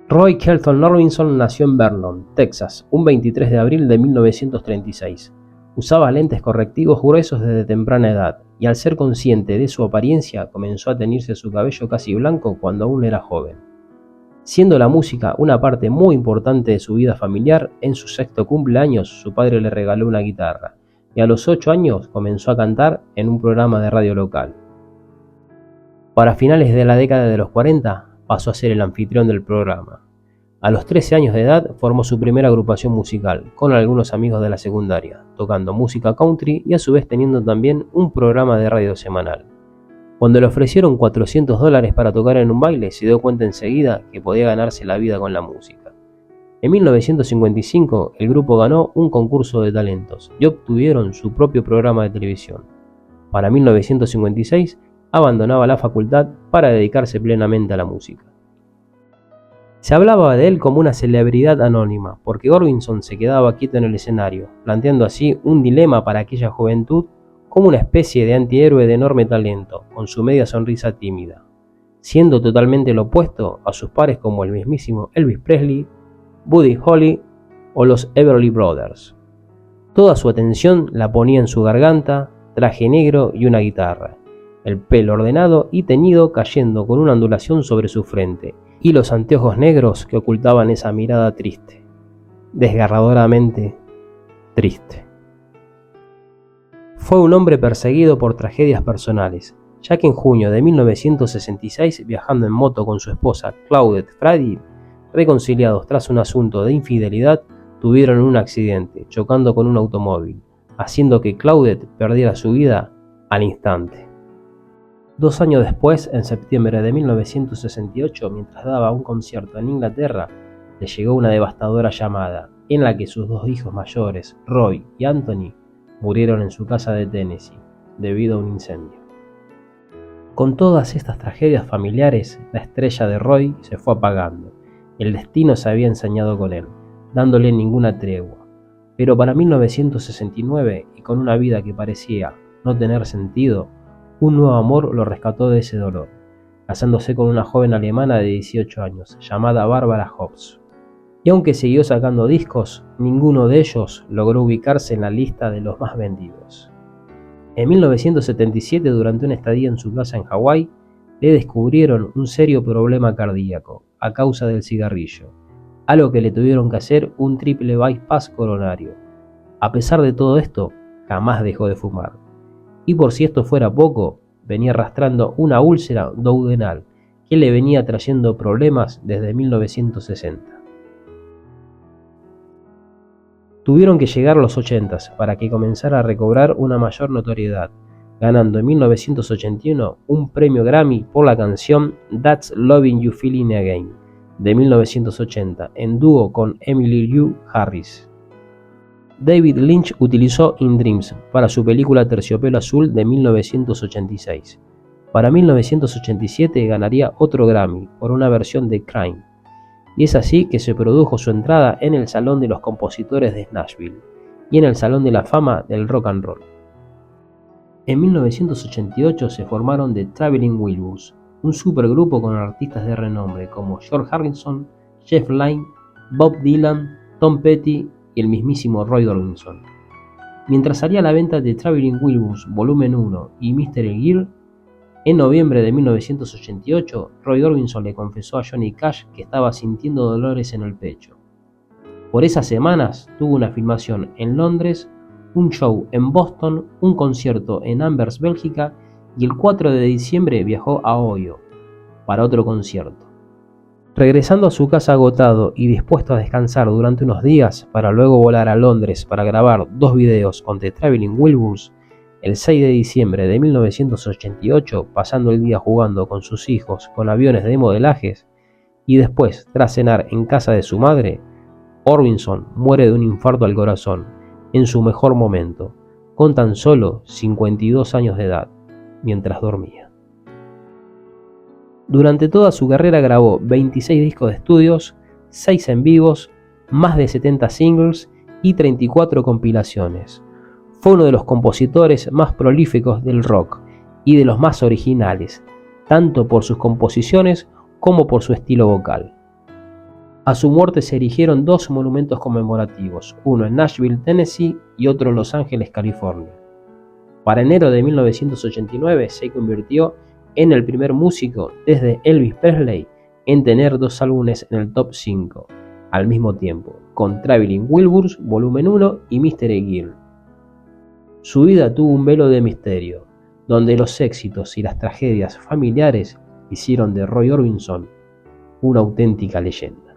Roy Kelton Orbison nació en Vernon, Texas, un 23 de abril de 1936. Usaba lentes correctivos gruesos desde temprana edad, y al ser consciente de su apariencia comenzó a teñirse su cabello casi blanco cuando aún era joven. Siendo la música una parte muy importante de su vida familiar, en su 6º cumpleaños su padre le regaló una guitarra, y a los 8 años comenzó a cantar en un programa de radio local. Para finales de la década de los 40, pasó a ser el anfitrión del programa. A los 13 años de edad formó su primera agrupación musical, con algunos amigos de la secundaria, tocando música country y a su vez teniendo también un programa de radio semanal. Cuando le ofrecieron $400 para tocar en un baile, se dio cuenta enseguida que podía ganarse la vida con la música. En 1955, el grupo ganó un concurso de talentos y obtuvieron su propio programa de televisión. Para 1956, abandonaba la facultad para dedicarse plenamente a la música. Se hablaba de él como una celebridad anónima, porque Orbison se quedaba quieto en el escenario, planteando así un dilema para aquella juventud como una especie de antihéroe de enorme talento, con su media sonrisa tímida, siendo totalmente lo opuesto a sus pares como el mismísimo Elvis Presley, Buddy Holly o los Everly Brothers. Toda su atención la ponía en su garganta, traje negro y una guitarra, el pelo ordenado y teñido cayendo con una ondulación sobre su frente, y los anteojos negros que ocultaban esa mirada triste, desgarradoramente triste. Fue un hombre perseguido por tragedias personales, ya que en junio de 1966, viajando en moto con su esposa Claudette Frady, reconciliados tras un asunto de infidelidad, tuvieron un accidente, chocando con un automóvil, haciendo que Claudette perdiera su vida al instante. 2 años después, en septiembre de 1968, mientras daba un concierto en Inglaterra, le llegó una devastadora llamada, en la que sus 2 hijos mayores, Roy y Anthony, murieron en su casa de Tennessee, debido a un incendio. Con todas estas tragedias familiares, la estrella de Roy se fue apagando. El destino se había ensañado con él, dándole ninguna tregua. Pero para 1969, y con una vida que parecía no tener sentido, un nuevo amor lo rescató de ese dolor, casándose con una joven alemana de 18 años, llamada Barbara Hobbs. Y aunque siguió sacando discos, ninguno de ellos logró ubicarse en la lista de los más vendidos. En 1977, durante una estadía en su casa en Hawái, le descubrieron un serio problema cardíaco a causa del cigarrillo, algo que le tuvieron que hacer un triple bypass coronario. A pesar de todo esto, jamás dejó de fumar. Y por si esto fuera poco, venía arrastrando una úlcera duodenal que le venía trayendo problemas desde 1960. Tuvieron que llegar los 80s para que comenzara a recobrar una mayor notoriedad, ganando en 1981 un premio Grammy por la canción That's Lovin' You Feelin' Again de 1980 en dúo con Emmylou Lou Harris. David Lynch utilizó In Dreams para su película Terciopelo Azul de 1986. Para 1987 ganaría otro Grammy por una versión de Crime, y es así que se produjo su entrada en el Salón de los Compositores de Nashville y en el Salón de la Fama del Rock and Roll. En 1988 se formaron The Traveling Wilburys, un supergrupo con artistas de renombre como George Harrison, Jeff Lynne, Bob Dylan, Tom Petty y el mismísimo Roy Orbison. Mientras salía a la venta The Traveling Wilburys Volumen 1 y Mystery Girl, en noviembre de 1988, Roy Orbison le confesó a Johnny Cash que estaba sintiendo dolores en el pecho. Por esas semanas tuvo una filmación en Londres, un show en Boston, un concierto en Anvers, Bélgica, y el 4 de diciembre viajó a Ohio para otro concierto. Regresando a su casa agotado y dispuesto a descansar durante unos días para luego volar a Londres para grabar 2 videos con The Traveling Wilburys, el 6 de diciembre de 1988, pasando el día jugando con sus hijos con aviones de modelajes, y después, tras cenar en casa de su madre, Orbison muere de un infarto al corazón, en su mejor momento, con tan solo 52 años de edad, mientras dormía. Durante toda su carrera grabó 26 discos de estudios, 6 en vivos, más de 70 singles y 34 compilaciones. Fue uno de los compositores más prolíficos del rock y de los más originales, tanto por sus composiciones como por su estilo vocal. A su muerte se erigieron dos monumentos conmemorativos, uno en Nashville, Tennessee y otro en Los Ángeles, California. Para enero de 1989 se convirtió en el primer músico desde Elvis Presley en tener dos álbumes en el top 5 al mismo tiempo, con Traveling Wilburys Volumen 1 y Mr. Egil. Su vida tuvo un velo de misterio, donde los éxitos y las tragedias familiares hicieron de Roy Orbison una auténtica leyenda.